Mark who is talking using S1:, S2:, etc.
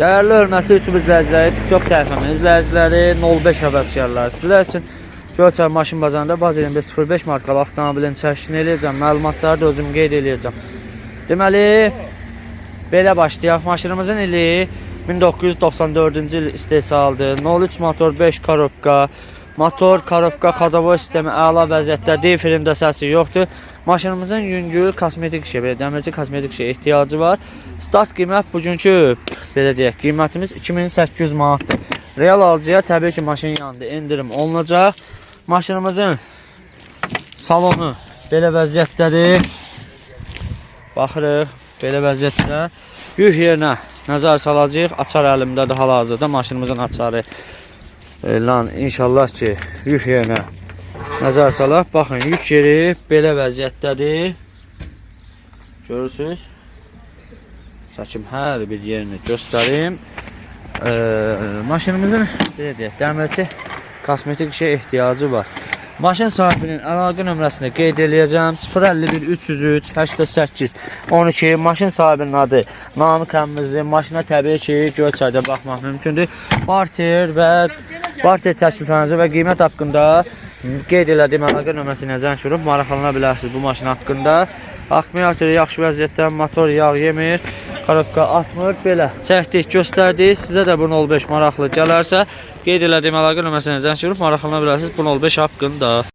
S1: Değerli hörmətli YouTube izləyiciləri, TikTok səhifəmin izləyiciləri, 05 həvəskarları sizlər üçün Göyçay maşın bazarında Baz 2505 markalı avtomobilin çəkisini eləyəcəm, məlumatları da özüm qeyd eləyəcəm. Deməli, belə başlayaq. Maşınımızın ili 1994-cü il istehsaldır. 03 motor 5 korobka. Motor, korobka, xadavoy sistemi əla vəziyyətdə, D-firində səsi yoxdur. Maşınımızın yüngül kosmetik işə, belə dəmirci kosmetik işə ehtiyacı var. Start qiymət bugünkü, belə deyək, qiymətimiz 2800 manatdır. Real alıcıya təbii ki maşın yanında endirim olunacaq. Maşınımızın salonu belə vəziyyətdədir. Baxırıq, belə vəziyyətdə. Yük yerinə nəzər salacağıq. Açar əlimdədir hal-hazırda maşınımızın açarı. Lan inşallah ki yük yerinə nəzər salaq. Baxın, yük yeri belə vəziyyətdədir. Görürsünüz. Çəkim hər bir yerini göstərim. Maşınımızın belə deyək, dəmirçi kosmetik işə ehtiyacı var. Maşın sahibinin əlaqə nömrəsini qeyd eləyəcəm. 051 303 88 12. Maşın sahibinin adı Namiq əmmizdir. Maşına təbii ki Göyçayda baxmaq mümkündür. Barter və barter təkliflərinizi və qiymət haqqında qeyd elədiyim əlaqə nömrəsini zəng vurub maraqlana bilərsiniz bu maşın haqqında. Akkumulyator yaxşı vəziyyətdə, motor yağ yemir, korobka atmır. Belə çəkdik, göstərdik. Sizə də bu 05 maraqlı gələrsə, qeyd elədiyim əlaqə nömrəsini zəng vurub maraqlana bilərsiniz bu 05 haqqında.